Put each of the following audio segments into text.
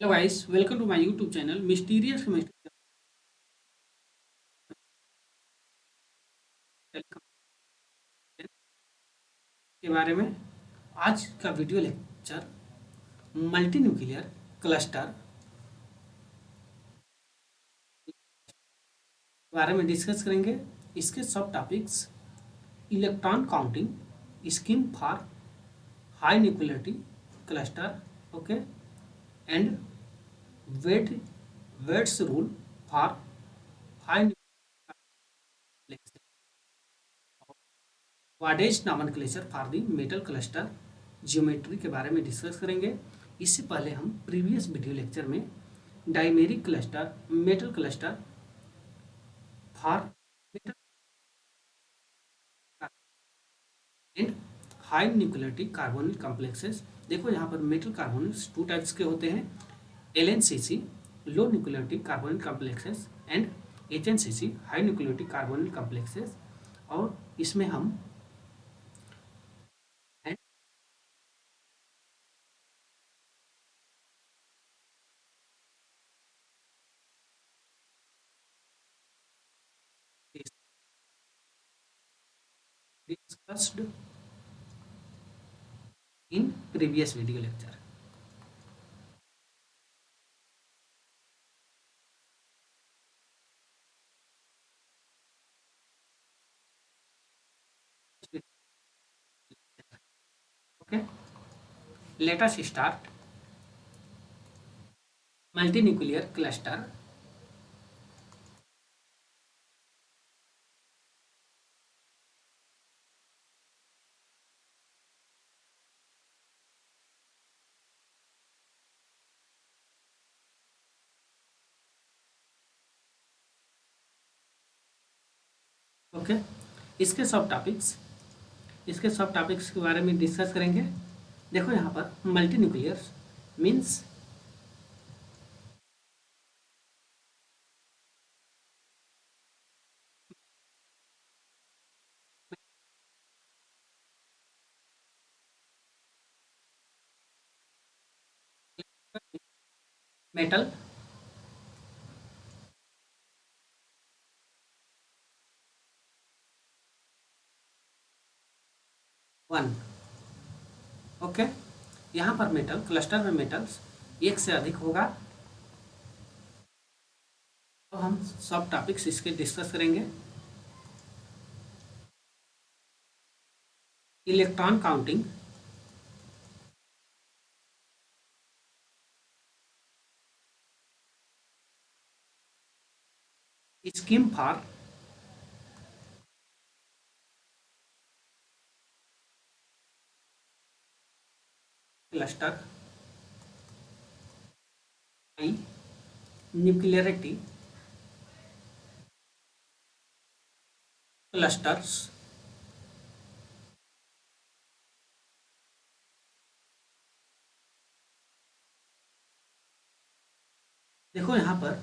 Hello guys, welcome to my YouTube channel mysterious chemistry के बारे में। आज का video lecture multi nuclear cluster के बारे में डिस्कस करेंगे। इसके सब टॉपिक्स electron counting, scheme for high nuclearity cluster, okay, and Wade Wade's rule for high Wade's nomenclature for the metal cluster geometry के बारे में डिस्कस करेंगे। इससे पहले हम प्रीवियस वीडियो लेक्चर में dimeric cluster, metal cluster for metal and high nuclearity carbonyl complexes. देखो यहाँ पर मेटल कार्बोनिल्स टू टाइप्स के होते हैं, LNCC low nuclearity carbonyl complexes and HNCC high nuclearity carbonyl complexes. और इसमें हम discussed in previous video lecture. Okay, let us start multinuclear cluster. Okay, इसके सब टॉपिक्स के बारे में डिस्कस करेंगे। देखो यहाँ पर multi nuclear means metal one. Okay, यहाँ पर मेटल क्लस्टर में मेटल्स एक से अधिक होगा। तो हम सब टॉपिक्स इसके डिस्कस करेंगे। Electron counting, scheme for cluster high nuclearity clusters. देखो यहाँ पर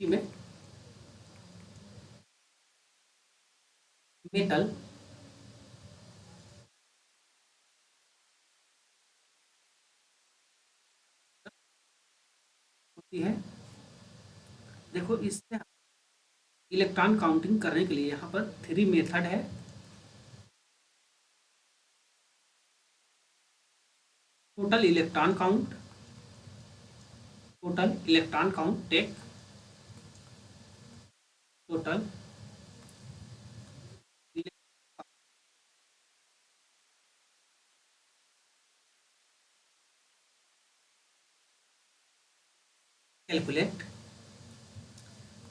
में मेटल होती है। देखो इससे इलेक्ट्रॉन काउंटिंग करने के लिए यहाँ पर 3 मेथड है। Total electron count, take total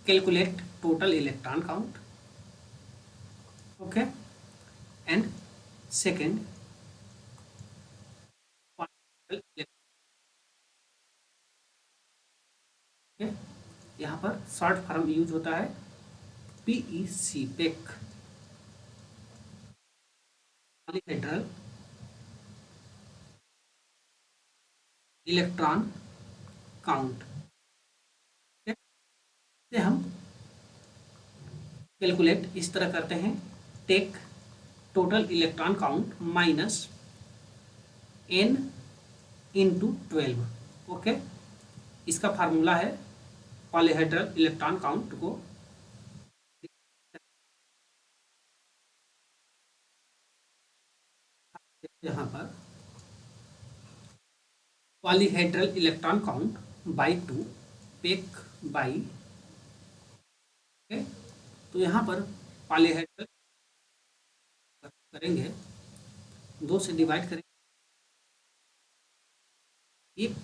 calculate total electron count. Okay, and second यहाँ पर शॉर्ट फॉर्म यूज होता है PEC, PEC, polyhedral electron count. हम कैलकुलेट इस तरह करते हैं, take total electron count minus n into 12। Okay, इसका फार्मूला है पॉलीहेड्रल इलेक्ट्रॉन काउंट को यहाँ पर polyhedral electron count by 2 PEC by. तो यहाँ पर पॉलीहेड्रल करेंगे, 2 से डिवाइड करेंगे, एक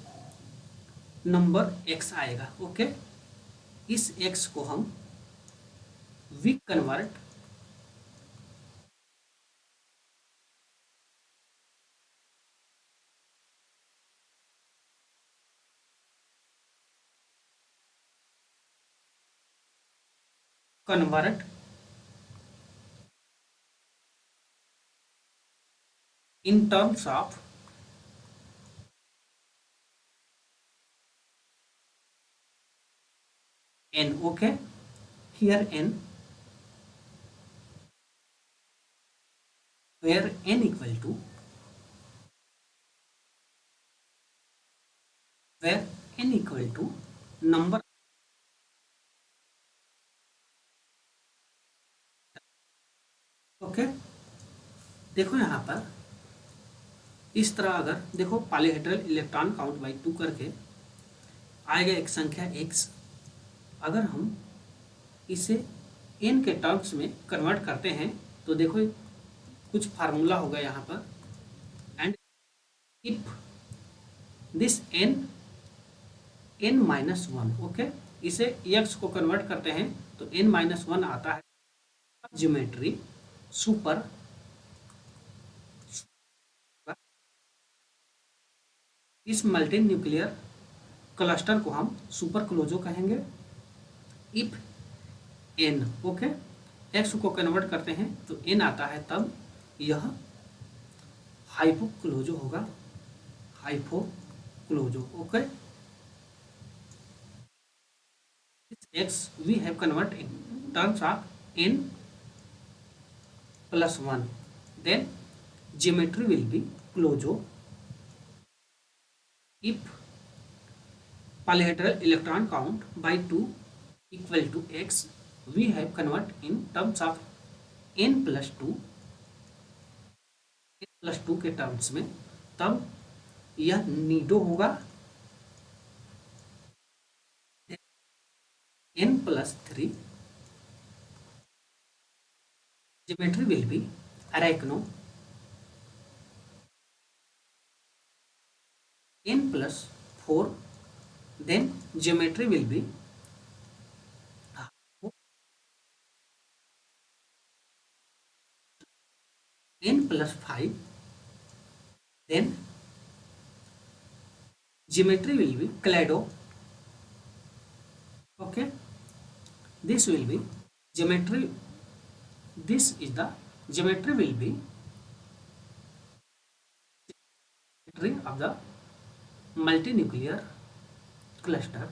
नंबर x आएगा। ओके, इस x को हम weak convert in terms of n. Okay, here n, where n equal to, where n equal to number। Okay, देखो यहाँ पर इस तरह अगर देखो पॉलीहेड्रल इलेक्ट्रॉन काउंट बाई 2 करके आएगा एक संख्या x। अगर हम इसे n के टर्म्स में कन्वर्ट करते हैं तो देखो कुछ फार्मूला होगा यहाँ पर, and if this n minus 1। Okay, इसे x को कन्वर्ट करते हैं तो n माइनस 1 आता है। ज्योमेट्री सुपर इस मल्टी न्यूक्लियर क्लस्टर को हम सुपर क्लोजो कहेंगे। इफ n, ओके, x को कन्वर्ट करते हैं तो n आता है, तब यह हाइपो क्लोजो होगा, hypo closo. Okay, x we have convert in terms of n plus 1, then geometry will be closure if polyhedral electron count by 2 equal to x, we have convert in terms of n plus 2, n plus 2 के terms में, तब यह Nido होगा n plus 3, geometry will be arachno, n plus 4, then geometry will be n plus 5, then geometry will be clado। Okay, this will be geometry, this is the geometry will be geometry of the multinuclear cluster।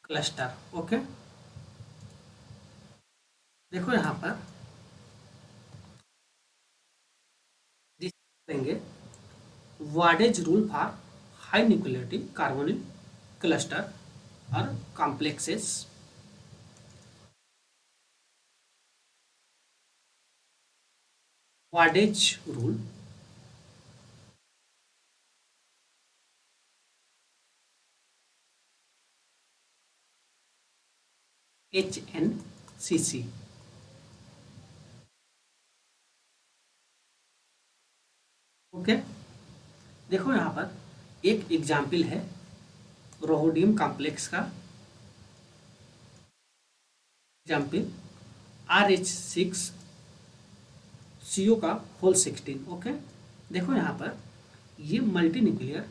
Cluster. Okay, देखो यहाँ पर देंगे Wade's rule for high nuclearity carbonyl cluster और complexes. Wade's rule, HNCC। Okay, देखो यहाँ पर एक example है रोहोडियम कॉम्प्लेक्स का। एग्जाम्पल RH6CO का होल 16। ओके, देखो यहाँ पर ये मल्टी न्यूक्लियर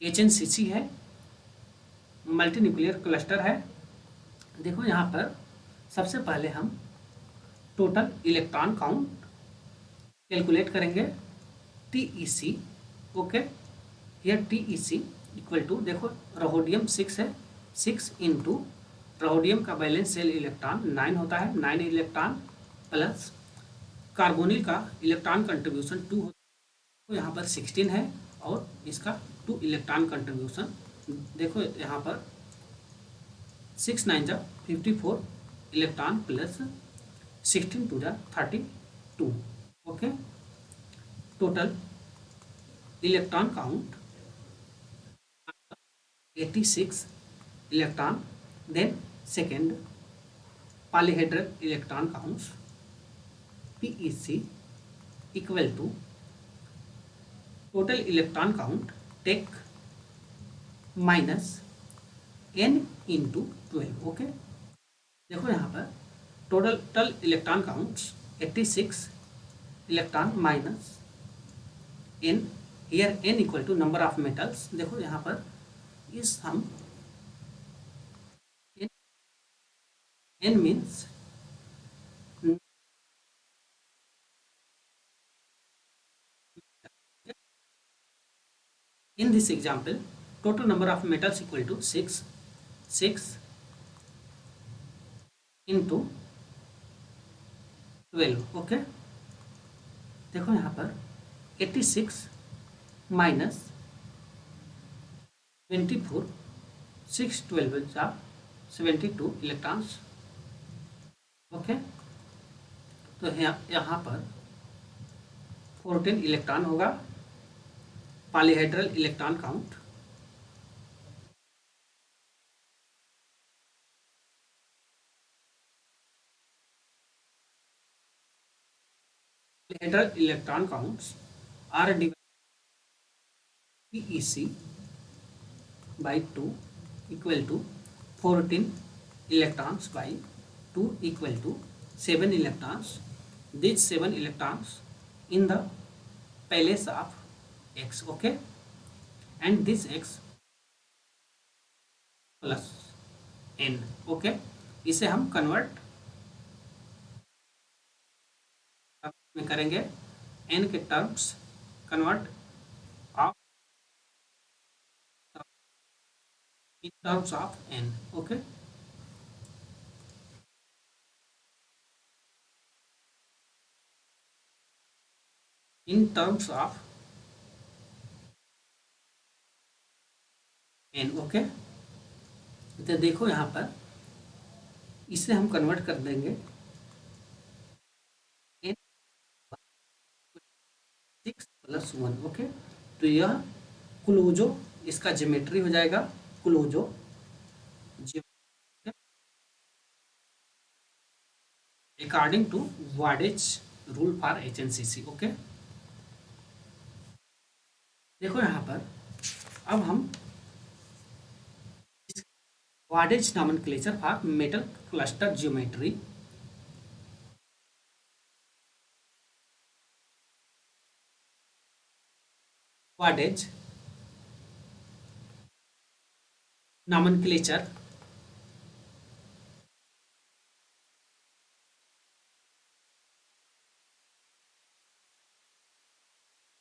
HNCC है, मल्टी न्यूक्लियर क्लस्टर है। देखो यहाँ पर सबसे पहले हम टोटल इलेक्ट्रॉन काउंट कैलकुलेट करेंगे टी ई सी। ओके, यह T E C equal to, देखो रोहोडियम 6 है, 6 इंटू रोहोडियम का बैलेंस शेल इलेक्ट्रॉन 9 होता है, 9 इलेक्ट्रॉन प्लस कार्बोनिल का इलेक्ट्रॉन कंट्रीब्यूशन 2 होता है, तो यहाँ पर 16 है और इसका 2 इलेक्ट्रॉन कंट्रीब्यूशन। देखो यहाँ पर 6 9 जा 54 इलेक्ट्रॉन प्लस 16 2 जा 32। Okay, total electron count 86 electron. Then second polyhedral electron counts PEC equal to total electron count take minus n into 12। Okay, देखो यहाँ पर total electron counts 86 electron minus n, here n equal to number of metals. देखो यहाँ पर इस हम n means in this example total number of metals equal to 6 into 12। Okay, देखो यहाँ पर 86 माइनस 24, 6 12 जा 72 इलेक्ट्रॉन्स। ओके, तो यहाँ पर 14 इलेक्ट्रॉन होगा। Polyhedral electron count polyhedral electron counts are divided PEC by 2 equal to 14 electrons by 2 equal to 7 electrons. These 7 electrons in the place of X, okay, and this X plus N, okay, इसे हम convert में करेंगे N के terms convert of in terms of N। okay, in terms of N। Okay, तो देखो यहाँ पर इसे हम कन्वर्ट कर देंगे N 6 प्लस 1। ओके, तो यह क्लोजो इसका ज्योमेट्री हो जाएगा, closo according to Wade's rule for HNCC। Okay, देखो यहाँ पर अब हम Wade's nomenclature for metal cluster geometry. Wade's nomenclature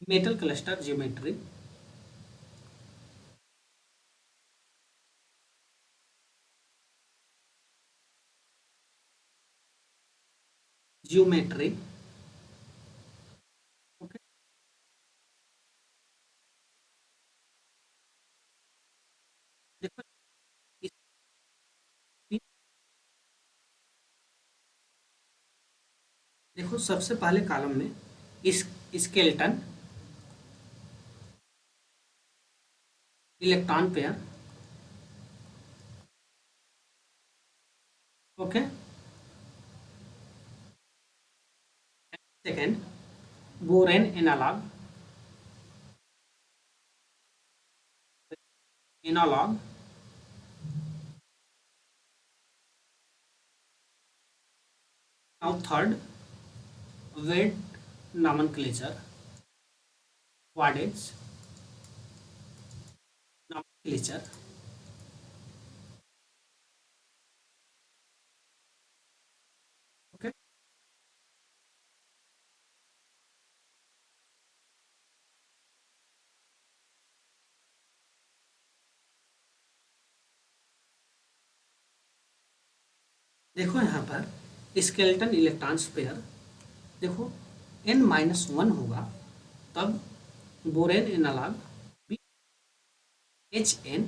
metal cluster geometry। Geometry okay, देखो इस देखो सबसे पहले कॉलम में इस skeleton electron pair. Okay, second borane analogue analogue now third Wade nomenclature Wade's nomenclature. Okay, देखो यहाँ पर स्केलेटन इलेक्ट्रॉन्स पेयर, देखो n-1 होगा, तब बोरेन एनालॉग BHN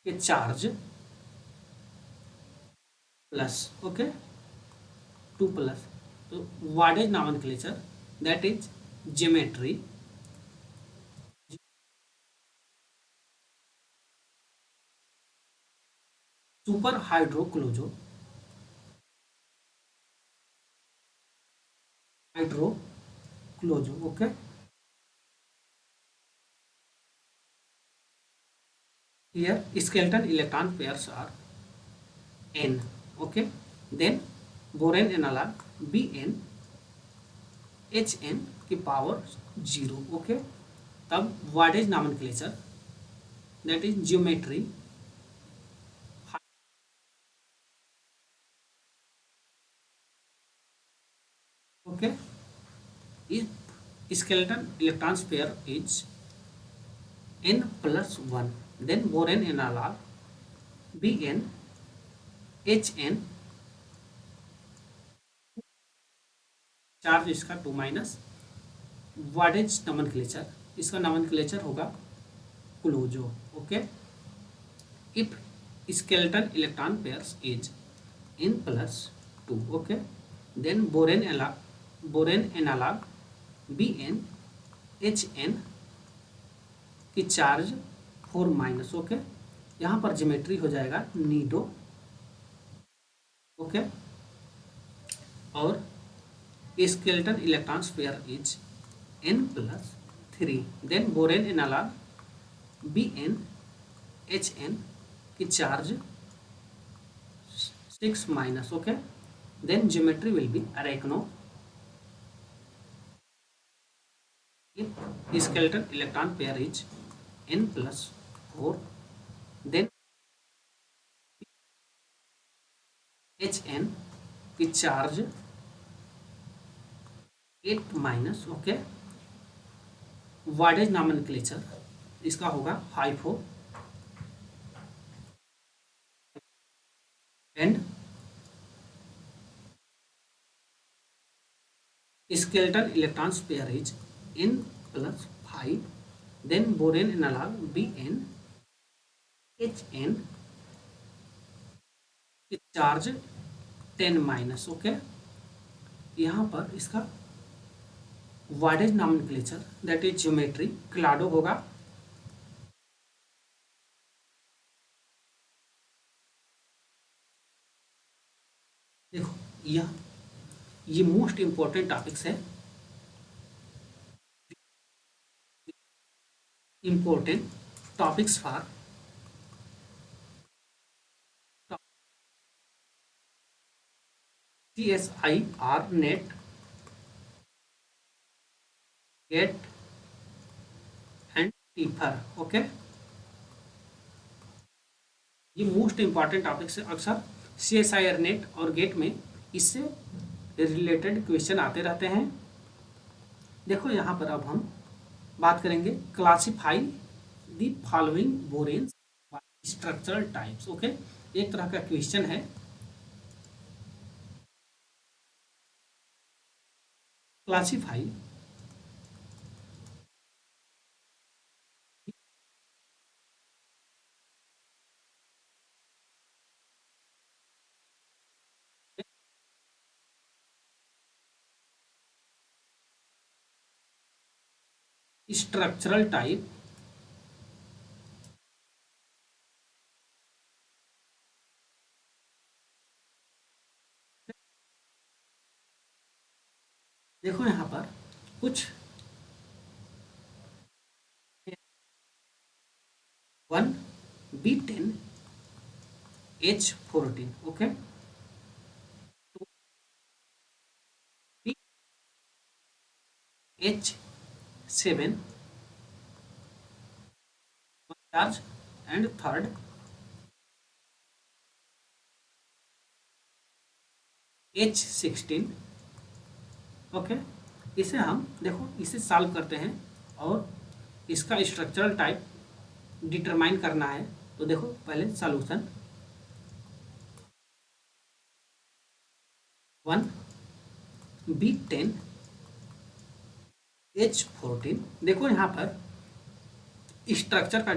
के चार्ज प्लस, ओके, 2 प्लस, तो Wade's nomenclature that is geometry super hydrocloso okay. Here skeleton electron pairs are n, okay. Then boron analog Bn Hn की power 0, okay. तब Wade's nomenclature that is geometry okay. If skeleton electrons pair is n+1, then boron analog Bn Hn, charge इसका 2-, Wade's nomenclature, इसका nomenclature होगा closo, okay. If skeleton electron pairs is n+2, okay, then boron analog Bn Hn की charge 4-, okay. यहाँ पर geometry हो जाएगा Nido, okay. और skeleton electrons pair is n+3, then boron analog Bn Hn की charge 6-, okay. then geometry will be arachno if skeleton electron pair is n+4, then Hn की charge 8-, okay. वाडेज nomenclature इसका होगा हाइफो and skeleton electrons pair is n+5, then boron analog Bn Hn की charge 10-, okay. यहाँ पर इसका Wade's nomenclature that is geometry क्लाडो होगा, देखो ये मोस्ट इंपॉर्टेंट टॉपिक्स है, important topics for CSIR net gate and TIFR, okay. ये मोस्ट इंपॉर्टेंट टॉपिक्स है, अक्सर CSIR नेट और गेट में इससे रिलेटेड क्वेश्चन आते रहते हैं। देखो यहाँ पर अब हम बात करेंगे classify the following boranes by structural types, okay. एक तरह का क्वेश्चन है, क्लासिफाई स्ट्रक्चरल टाइप देखो यहाँ पर कुछ 1B10 H14, okay, 2H7 charge and third H16, okay. इसे हम देखो इसे सॉल्व करते हैं और इसका स्ट्रक्चरल टाइप डिटरमाइन करना है, तो देखो पहले सॉल्यूशन 1B10 H14। देखो यहाँ पर स्ट्रक्चर का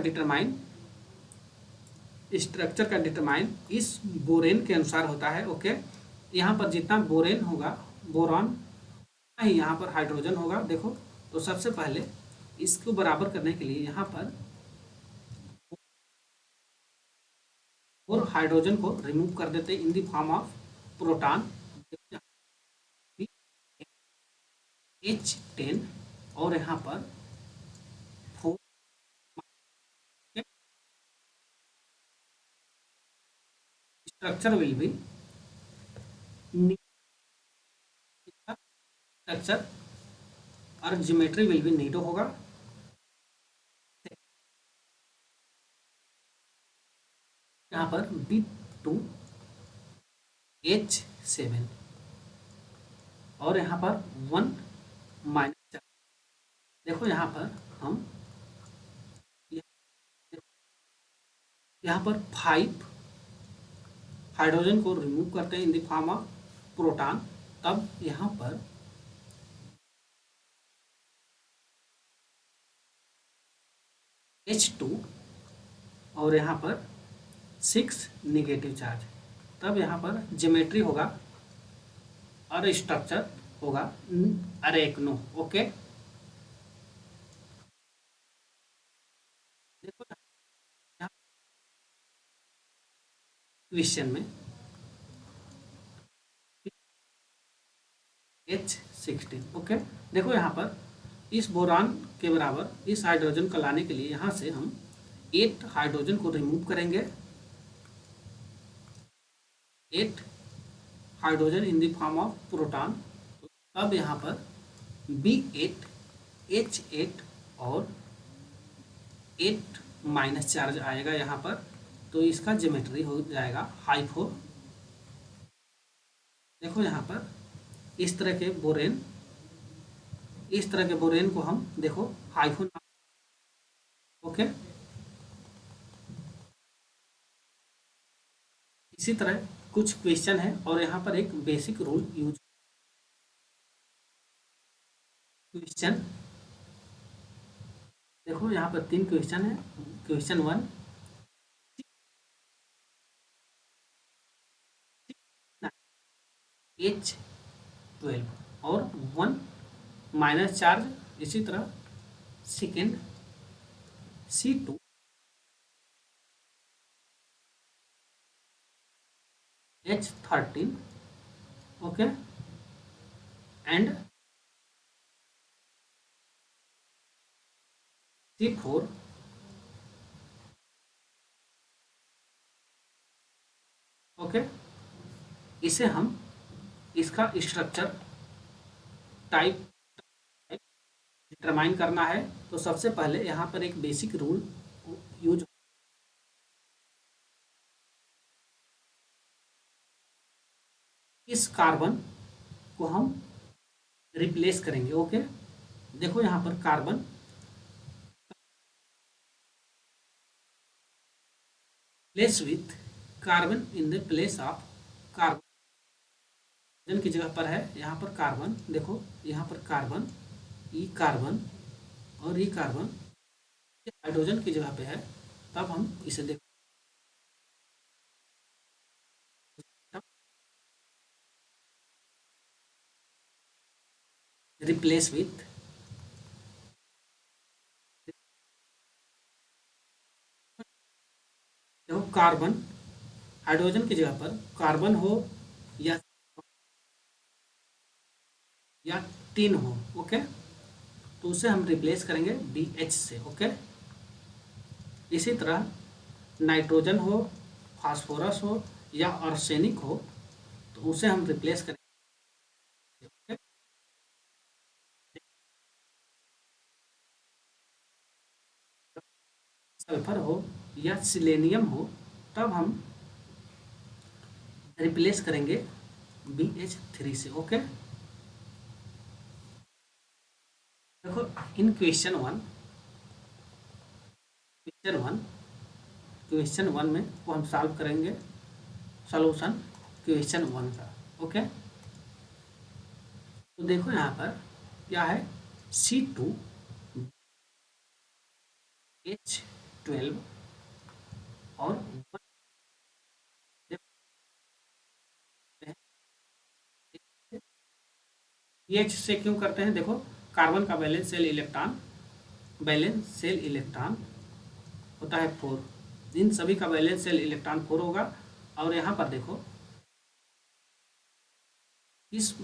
डिटरमाइन इस बोरेन के अनुसार होता है। ओके, यहाँ पर जितना बोरेन होगा, बोरॉन ही यहाँ पर हाइड्रोजन होगा। देखो, तो सबसे पहले इसको बराबर करने के लिए यहाँ पर और हाइड्रोजन को रिमूव कर देते हैं इन the form of proton H10 और यहाँ पर 4 स्ट्रक्चर विल बी स्ट्रक्चर और ज्योमेट्री विल बी नीडो होगा। यहाँ पर B2H7 और यहाँ पर 1 माइनस। देखो यहाँ पर हम यहाँ पर 5 हाइड्रोजन को रिमूव करते हैं इन द फॉर्म ऑफ प्रोटॉन, तब यहाँ पर H2 और यहाँ पर 6 निगेटिव चार्ज, तब यहाँ पर ज्योमेट्री होगा और स्ट्रक्चर होगा अरेक्नो। ओके, देखो क्वेश्चन में H16। ओके, देखो यहाँ पर इस बोरान के बराबर इस हाइड्रोजन को लाने के लिए यहाँ से हम 8 हाइड्रोजन को रिमूव करेंगे। 8 hydrogen in the form of proton, अब यहाँ पर B8 H8 और 8 माइनस चार्ज आएगा यहाँ पर, तो इसका ज्योमेट्री हो जाएगा हाइफो। देखो यहाँ पर इस तरह के बोरेन को हम देखो हाइफो। ओके, इसी तरह कुछ क्वेश्चन है और यहाँ पर एक बेसिक रूल यूज। क्वेश्चन देखो यहाँ पर 3 क्वेश्चन है। क्वेश्चन 1, H12 और 1 माइनस चार्ज। इसी तरह second C2 H13। Okay, and C4 okay, इसे हम इसका स्ट्रक्चर टाइप डिटरमाइन करना है। तो सबसे पहले यहाँ पर एक बेसिक रूल यूज, इस कार्बन को हम रिप्लेस करेंगे। ओके, देखो यहाँ पर carbon place with carbon in the place of carbon की जगह पर है यहाँ पर कार्बन। देखो यहाँ पर कार्बन, ई कार्बन और ई कार्बन हाइड्रोजन की जगह पे है, तब हम इसे देखो रिप्लेस विथ देखो कार्बन हाइड्रोजन की जगह पर कार्बन हो या टिन हो। ओके, तो उसे हम रिप्लेस करेंगे BH से। ओके, इसी तरह नाइट्रोजन हो, फास्फोरस हो या आर्सेनिक हो, तो उसे हम रिप्लेस करेंगे। ओके, सल्फर हो या सिलेनियम हो, तब हम रिप्लेस करेंगे BH3 से। ओके, देखो इन क्वेश्चन वन में वो हम सॉल्व करेंगे सॉल्यूशन क्वेश्चन 1 का। ओके, तो देखो यहाँ पर क्या है, C2 H12 और एच से क्यों करते हैं, देखो कार्बन का बैलेंस सेल इलेक्ट्रॉन होता है 4, इन सभी का बैलेंस सेल इलेक्ट्रॉन 4 होगा। और यहाँ पर देखो इस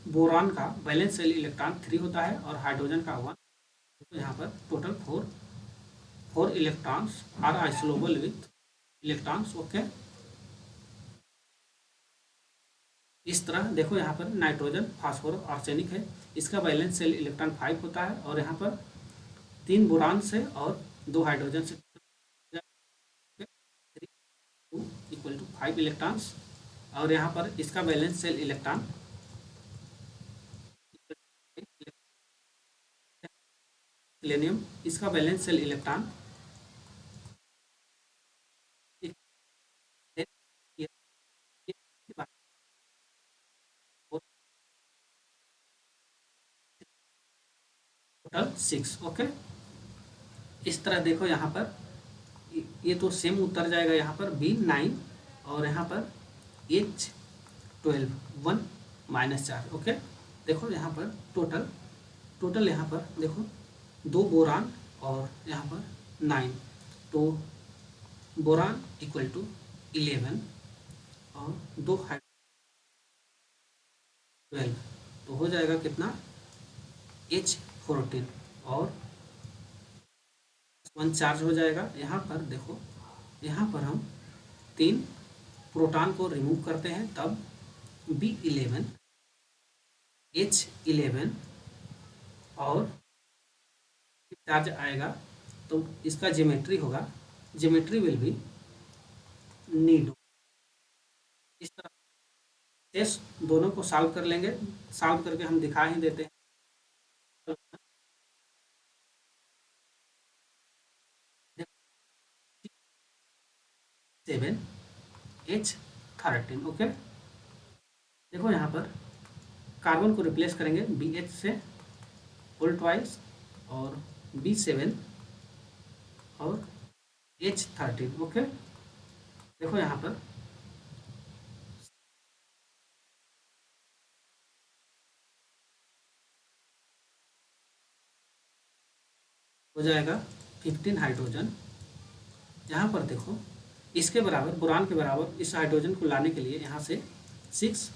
बोरान का बैलेंस सेल इलेक्ट्रॉन 3 होता है और हाइड्रोजन का 1। तो यहाँ पर total 4 electrons are isolobal with electrons. Okay, इस तरह देखो यहाँ पर नाइट्रोजन फास्फोरस आर्सेनिक है, इसका बैलेंस सेल इलेक्ट्रॉन 5 होता है और यहाँ पर 3 बोरान से और 2 हाइड्रोजन से, 2 इक्वल टू 5 इलेक्ट्रॉन्स। और यहाँ पर इसका बैलेंस सेल इलेक्ट्रॉन सेलेनियम, इसका balance cell electron total 6। Okay, इस तरह देखो यहाँ पर ये तो सेम उत्तर जाएगा यहाँ पर B9 और यहाँ पर H12 1 -4। ओके, देखो यहाँ पर टोटल यहाँ पर देखो 2 बोरान और यहाँ पर 9, तो बोरान इक्वल टू 11 और 2 12, तो हो जाएगा कितना H14 और 1 चार्ज हो जाएगा। यहाँ पर देखो यहाँ पर हम 3 प्रोटॉन को रिमूव करते हैं, तब B11 H11 और चार्ज आएगा, तो इसका ज्योमेट्री होगा, ज्योमेट्री विल बी नीडो। इस तरह शेष दोनों को सॉल्व कर लेंगे, सॉल्व करके हम दिखा ही देते हैं। 7H13। ओके, देखो यहाँ पर कार्बन को रिप्लेस करेंगे BH से होल ट्वाइस और B7 और H13। ओके, देखो यहाँ पर हो जाएगा 15 हाइड्रोजन। यहाँ पर देखो इसके बराबर, बोरान के बराबर इस हाइड्रोजन को लाने के लिए यहाँ से 6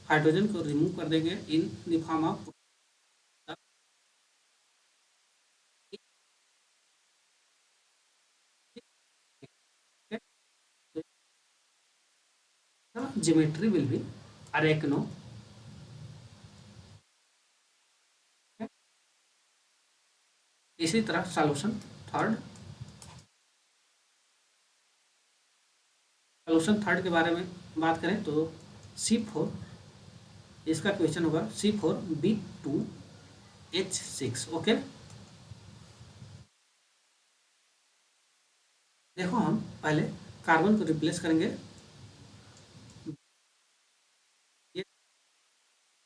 हाइड्रोजन को रिमूव कर देंगे in the form of geometry will be arachno. इसी तरह सॉल्यूशन थर्ड के बारे में बात करें तो C4, इसका क्वेश्चन होगा C4B2H6। ओके, देखो हम पहले कार्बन को रिप्लेस करेंगे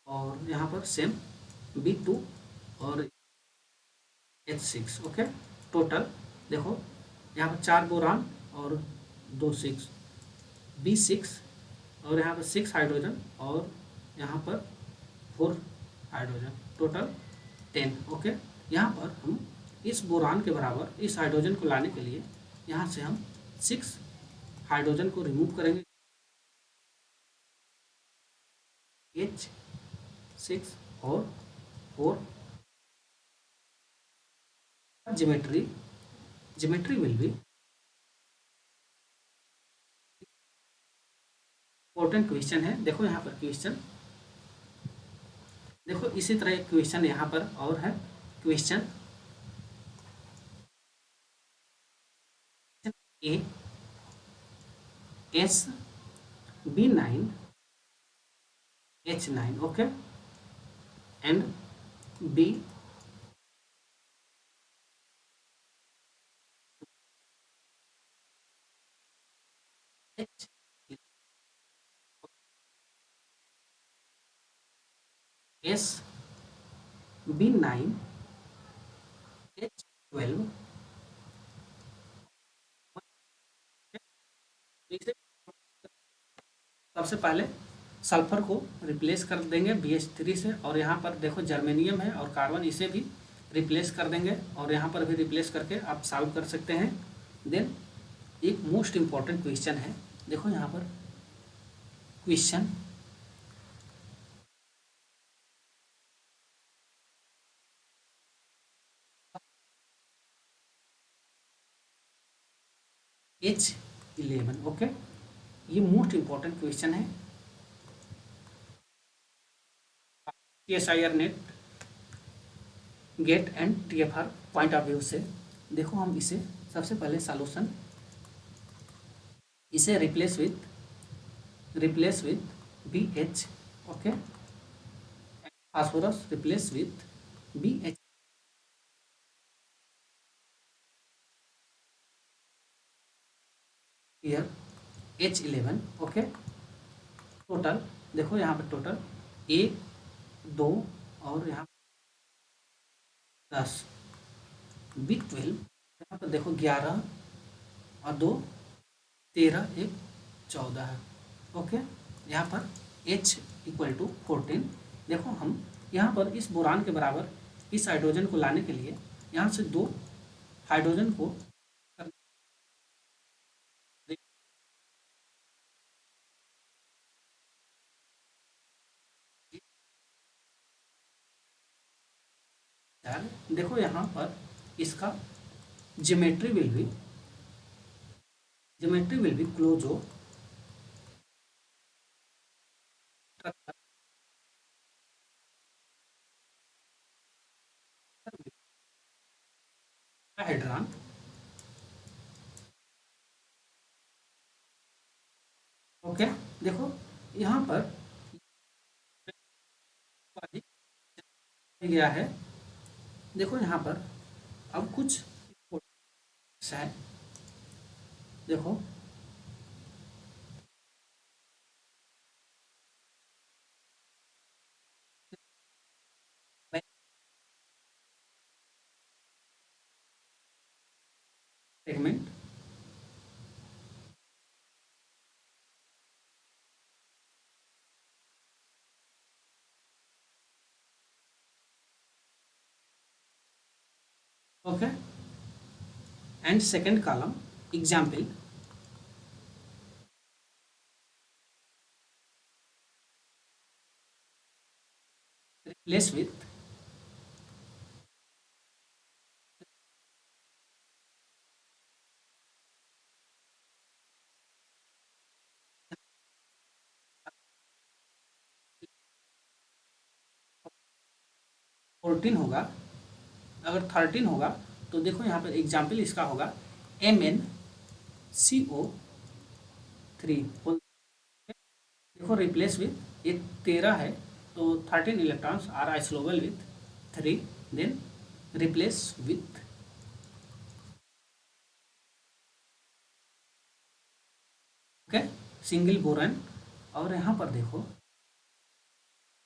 और यहाँ पर सेम B2 और H6। ओके, टोटल देखो यहाँ पर 4 बोरान और 2 6 B6 और यहाँ पर 6 हाइड्रोजन और यहाँ पर 4 हाइड्रोजन, टोटल 10। ओके, यहाँ पर हम इस बोरान के बराबर इस हाइड्रोजन को लाने के लिए यहाँ से हम 6 हाइड्रोजन को रिमूव करेंगे, H6 और 4। Geometry will be important question है। देखो यहाँ पर क्वेश्चन, देखो इसी तरह एक क्वेश्चन यहाँ पर और है, question A S B9 H9। Okay, and B H SB9H12। सबसे पहले सल्फर को रिप्लेस कर देंगे BH3 से, और यहाँ पर देखो जर्मेनियम है और कार्बन, इसे भी रिप्लेस कर देंगे, और यहाँ पर भी रिप्लेस करके आप सॉल्व कर सकते हैं। देन एक मोस्ट इम्पॉर्टेंट क्वेश्चन है, देखो यहाँ पर क्वेश्चन H11। ओके, ये मोस्ट इम्पॉर्टेंट क्वेश्चन है CSIR नेट गेट एंड TFR पॉइंट ऑफ व्यू से। देखो हम इसे सबसे पहले सॉल्यूशन, इसे replace with BH। Okay, phosphorus replace with BH here H11। Okay, total देखो यहाँ पर टोटल 1 2 और यहाँ 10, B12 यहाँ पर देखो 11 और 2 13, 1 14 है। ओके, यहाँ पर H = 14। देखो हम यहाँ पर इस बोरान के बराबर इस हाइड्रोजन को लाने के लिए यहाँ से 2 हाइड्रोजन को देखो यहाँ पर इसका geometry will be closo hedron. Okay, देखो यहाँ पर गया है, देखो यहाँ पर अब कुछ है, देखो segment, okay, and second column example, replace with fourteen होगा, अगर 13 होगा तो देखो यहाँ पर एग्जाम्पल इसका होगा MnCO3। देखो रिप्लेस विथ, ये 13 है तो 13 electrons are isolobal with 3, then replace with okay single boron. और यहाँ पर देखो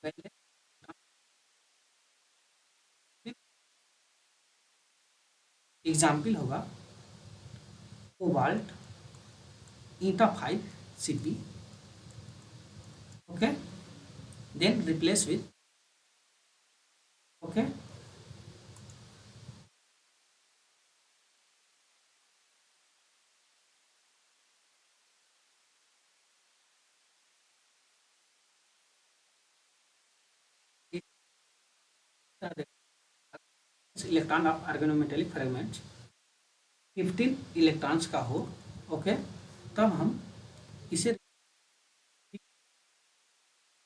पहले एग्जाम्पल होगा cobalt eta 5 Cp। Okay, then replace with okay electron of organometallic fragments 15 electrons का हो। ओके, तब हम इसे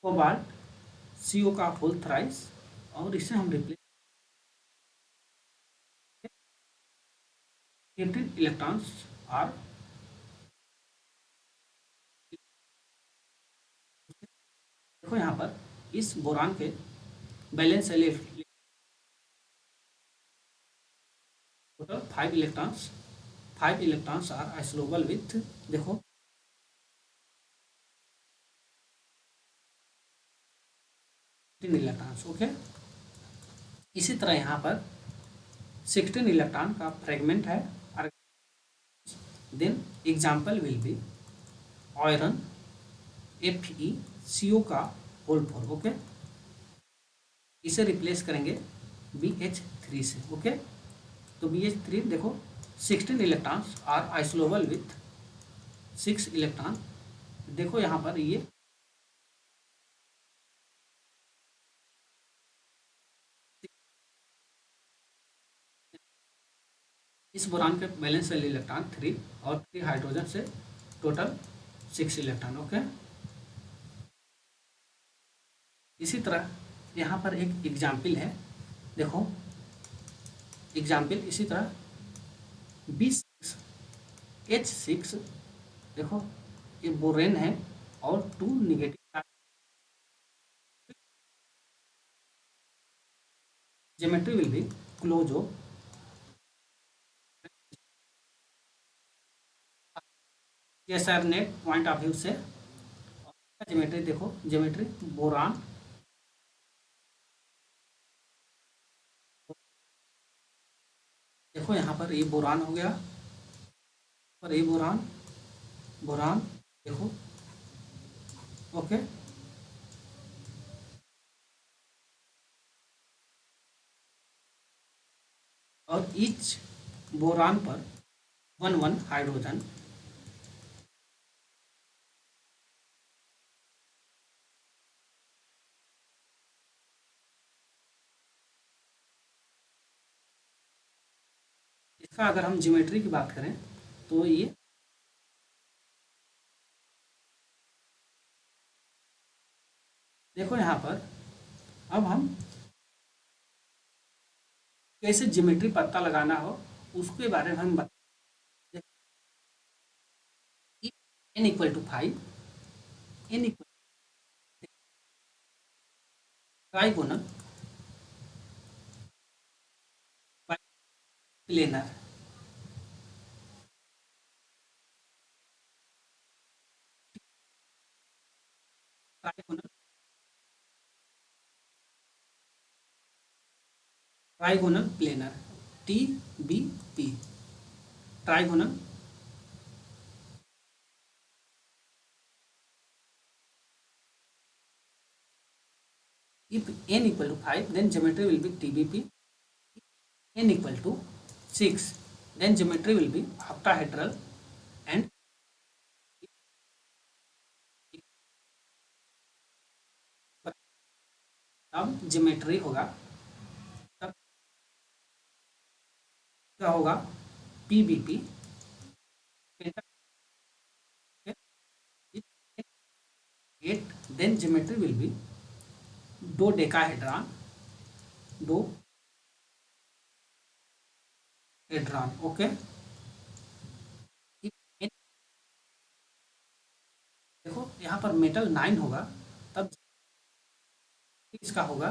कोबाल्ट CO का होल थ्राइस, और इसे हम रिप्लेस 15 इलेक्ट्रॉन्स आर, देखो यहाँ पर इस बोरान के balance total 5 electrons are isolobal with, देखो 16 इलेक्ट्रॉन्स। ओके, इसी तरह यहाँ पर 16 इलेक्ट्रॉन का फ्रेगमेंट है। Then example will be iron FeCO का होल 4। ओके, इसे रिप्लेस करेंगे BH3 से। ओके, तो BH3 देखो 16 electrons are isolobal with 6 electron. देखो यहाँ पर ये इस बोरान के बैलेंस वाले इलेक्ट्रॉन 3 और 3 हाइड्रोजन से टोटल 6 इलेक्ट्रॉन। ओके, इसी तरह यहाँ पर एक एग्जाम्पल है। देखो एग्जाम्पल इसी तरह B6H6, देखो ये बोरेन है और 2 negative geometry will be closo. सर नेट पॉइंट ऑफ व्यू से ज्योमेट्री देखो, ज्योमेट्री बोरान देखो यहाँ पर ये बोरान हो गया, पर ये बोरान बोरान देखो। ओके, और ईच बोरान पर 1 हाइड्रोजन। इसका अगर हम ज्योमेट्री की बात करें तो ये देखो यहाँ पर अब हम कैसे ज्योमेट्री पता लगाना हो उसके बारे में हम बता। n equal to 5, n equal trigonal planar. Trigonal trigonal planar TBP, trigonal if n equal to 5 then geometry will be TBP, n equal to 6 then geometry will be octahedral and अब geometry होगा तब क्या होगा PBP 8 then geometry will be dodecahedron okay. देखो यहाँ पर metal 9 होगा तब इसका होगा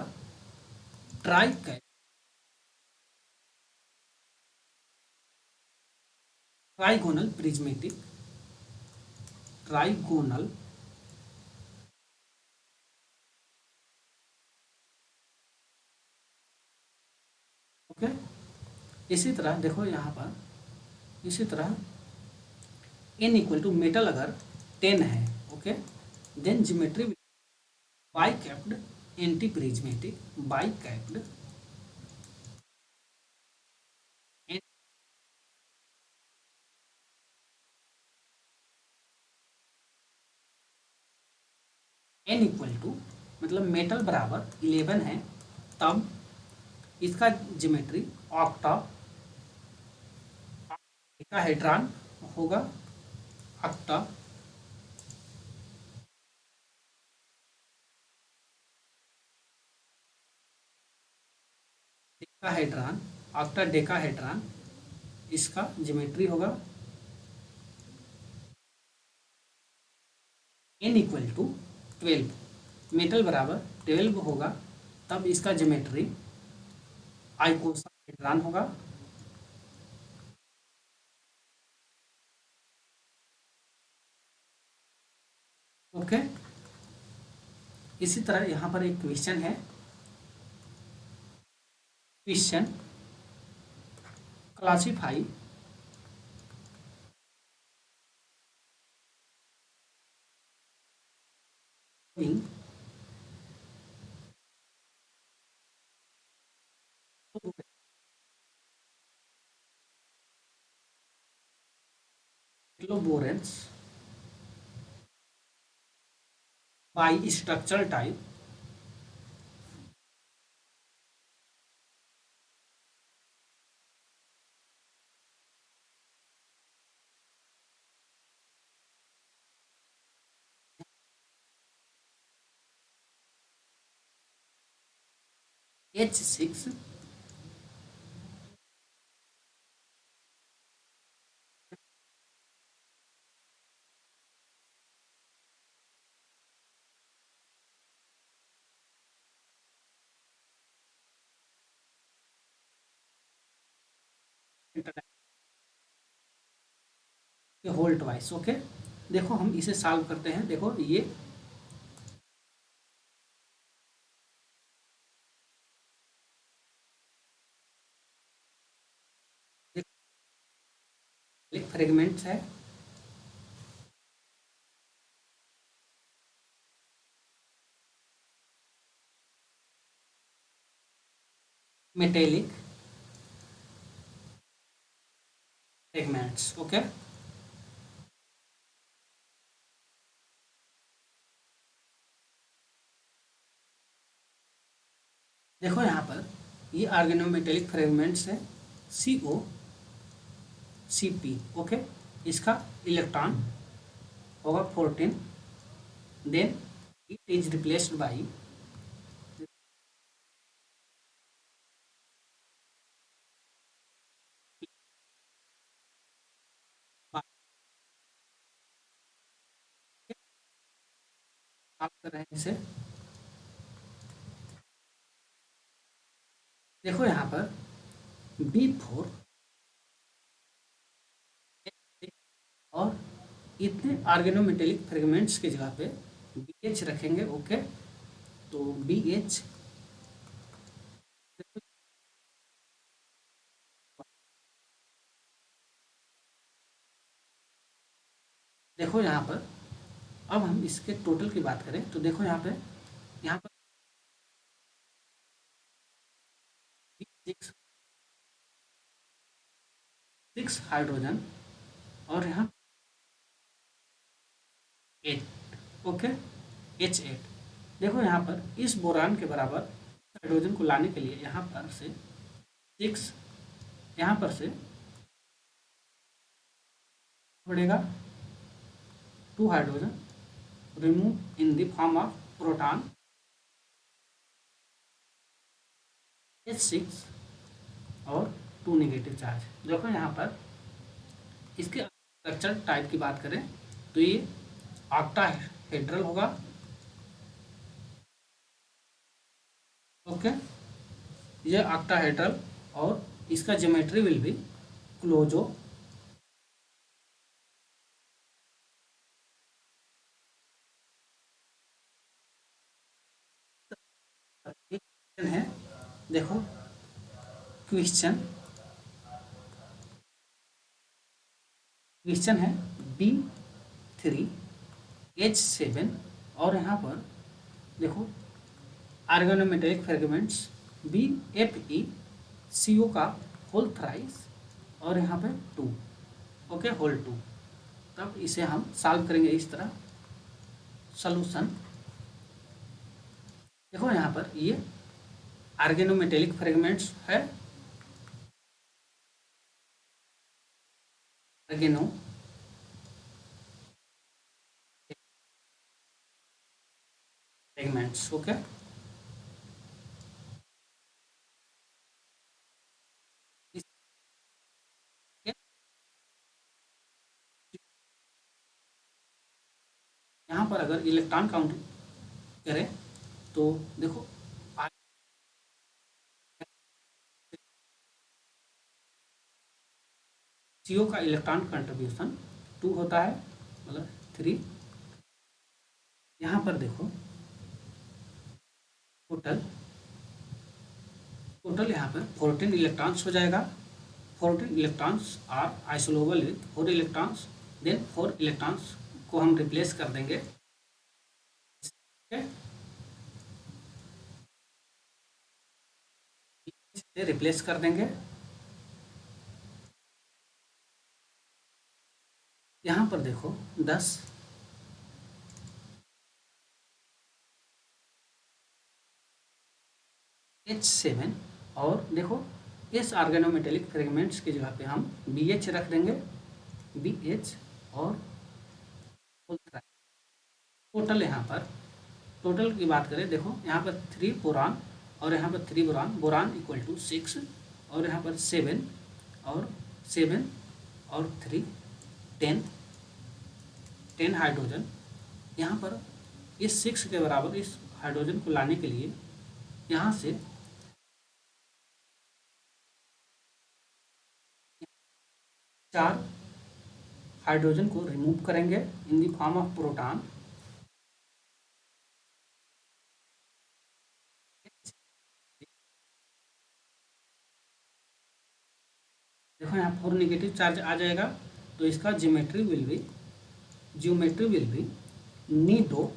ट्राइगोनल प्रिज्मेटिक, ट्राइगोनल ओके। इसी तरह देखो यहाँ पर इसी तरह n इक्वल टू मेटल अगर 10 है। Okay, then geometry bicapped antiprismatic, bicapped n equal to मतलब मेटल बराबर 11 है तब इसका ज्योमेट्री ऑक्टा हेड्रॉन होगा। ऑक्टा डेकाहेड्रॉन, ऑक्टा डेकाहेड्रॉन इसका ज्योमेट्री होगा n इक्वल टू 12, मेटल बराबर 12 होगा तब इसका ज्योमेट्री आइकोसाहेड्रॉन होगा। ओके, इसी तरह यहाँ पर एक क्वेश्चन है, question classify boranes by structural type H6 whole twice. Okay, देखो हम इसे सॉल्व करते हैं। देखो ये फ्रेगमेंट्स है, मेटेलिक फ्रेगमेंट्स। ओके, देखो यहाँ पर ये ऑर्गेनोमेटेलिक फ्रेगमेंट्स है, COCP। ओके, इसका इलेक्ट्रॉन होगा 14, then it is replaced by आप कर रहे हैं इसे। देखो यहाँ पर B4 और इतने ऑर्गेनोमेटेलिक फ्रेगमेंट्स की जगह पे BH रखेंगे। ओके, तो BH देखो यहाँ पर अब हम इसके टोटल की बात करें तो देखो यहाँ पर 6 हाइड्रोजन और यहाँ 8। Okay, H8। देखो यहाँ पर इस बोरान के बराबर हाइड्रोजन को लाने के लिए यहाँ पर से 6, यहाँ पर से पड़ेगा 2 hydrogen remove in the form of proton H6 और 2 नेगेटिव चार्ज। देखो यहाँ पर इसके स्ट्रक्चर टाइप की बात करें तो ये ऑक्टाहेड्रल होगा। ओके, ये ऑक्टाहेड्रल और इसका ज्योमेट्री विल बी क्लोजो है। देखो क्वेश्चन है B3H7 और यहाँ पर देखो ऑर्गेनोमेटेलिक फ्रेगमेंट्स BFeCO का होल थ्राइस और यहाँ पे 2। Okay, whole 2। तब इसे हम सॉल्व करेंगे इस तरह। सॉल्यूशन देखो यहाँ पर ये ऑर्गेनोमेटेलिक फ्रेगमेंट्स है, ऑर्गेनो फ्रेगमेंट्स। ओके, यहाँ पर अगर इलेक्ट्रॉन काउंट करें तो देखो CO का इलेक्ट्रॉन कंट्रीब्यूशन 2 होता है, मतलब 3। यहाँ पर देखो टोटल टोटल यहाँ पर 14 इलेक्ट्रॉन्स हो जाएगा। 14 electrons are isolobal with 4 electrons, then 4 electrons को हम रिप्लेस कर देंगे। से रिप्लेस कर देंगे। यहाँ पर देखो 10 H7 और देखो इस ऑर्गेनोमेटेलिक फ्रेगमेंट्स की जगह पे हम BH रख देंगे, BH और टोटल यहाँ पर टोटल की बात करें, देखो यहाँ पर 3 बोरान और यहाँ पर 3 बोरान, बोरान इक्वल टू 6 और यहाँ पर 7 और 7 और 3 10 हाइड्रोजन। यहाँ पर इस 6 के बराबर इस हाइड्रोजन को लाने के लिए यहाँ से 4 हाइड्रोजन को रिमूव करेंगे इन द फॉर्म ऑफ प्रोटॉन। देखो यहाँ 4 नेगेटिव चार्ज आ जाएगा, तो इसका geometry will B Nido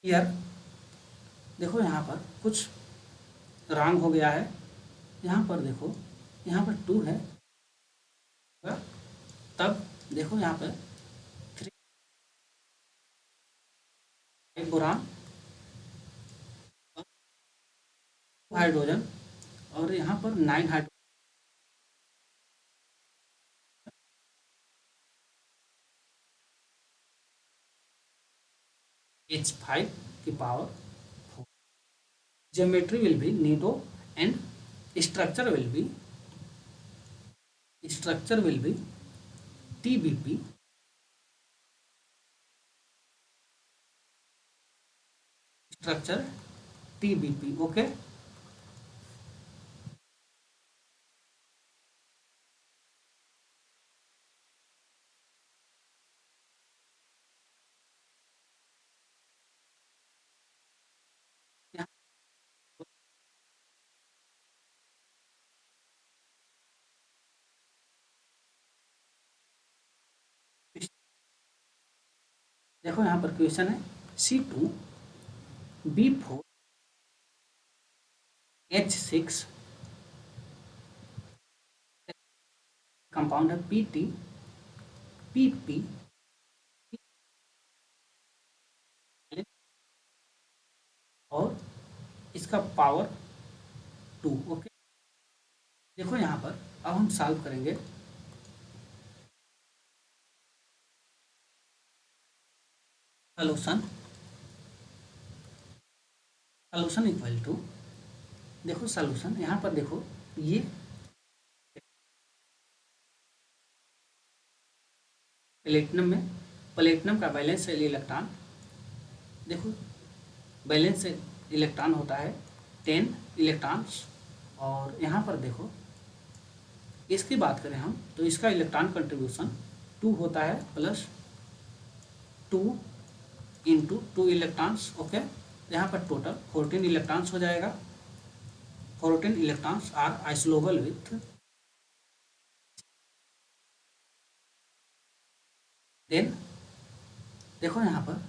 year. देखो यहाँ पर कुछ रॉन्ग हो गया है, यहाँ पर देखो यहाँ पर 2 है, तब देखो यहाँ पर 3 बोरान हाइड्रोजन और यहाँ पर 9 हाइड्रोजन, H5 की power 4। Geometry will B Nido and structure will be TBP structure TBP। Okay, देखो यहाँ पर क्वेश्चन है C2B4H6 कंपाउंड है PP और इसका पावर 2। ओके, देखो यहाँ पर अब हम सॉल्व करेंगे। सॉल्यूशन इक्वल टू, देखो सॉल्यूशन यहाँ पर देखो ये प्लेटिनम का बैलेंस इलेक्ट्रॉन, देखो बैलेंस इलेक्ट्रॉन होता है 10 इलेक्ट्रॉन्स और यहाँ पर देखो इसकी बात करें हम तो इसका इलेक्ट्रॉन कंट्रीब्यूशन 2 होता है प्लस 2 इंटू 2 इलेक्ट्रॉन्स। ओके, यहाँ पर टोटल 14 इलेक्ट्रॉन्स हो जाएगा। 14 electrons are isolobal with, then देखो यहाँ पर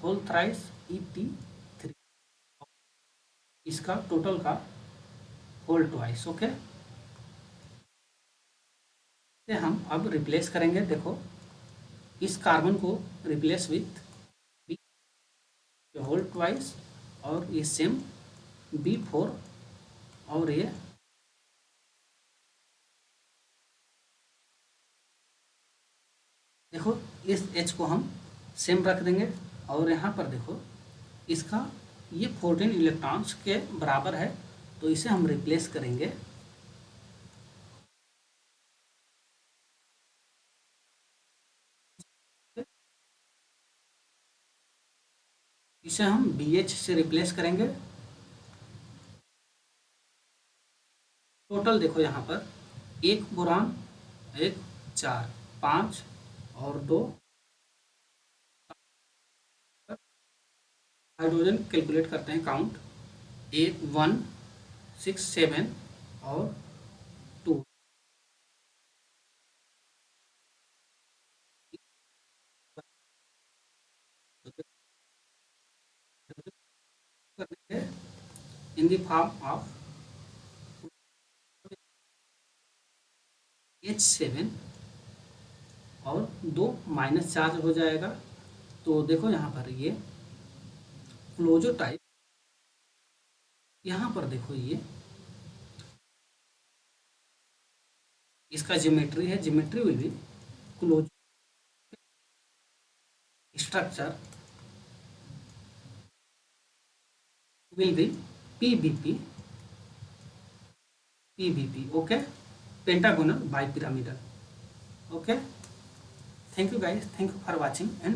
होल थ्राइस EP3, इसका टोटल का होल ट्वाइस। ओके, से हम अब रिप्लेस करेंगे। देखो इस कार्बन को रिप्लेस विथ होल ट्वाइस और ये सेम B4 और ये देखो इस H को हम सेम रख देंगे और यहाँ पर देखो इसका ये 14 इलेक्ट्रॉन्स के बराबर है, तो इसे हम रिप्लेस करेंगे। इसे हम BH से रिप्लेस करेंगे। टोटल देखो यहाँ पर एक बोरान, एक 4, 5 और 2 हाइड्रोजन कैलकुलेट करते हैं काउंट। 1, 1, 6, 7 और 2। इन द फॉर्म ऑफ H7 और 2 माइनस चार्ज हो जाएगा। तो देखो यहाँ पर ये क्लोजो टाइप, यहाँ पर देखो ये इसका ज्योमेट्री है, geometry will be close structure will be PBP, okay, pentagonal bipyramidal, okay. Thank you guys, thank you for watching and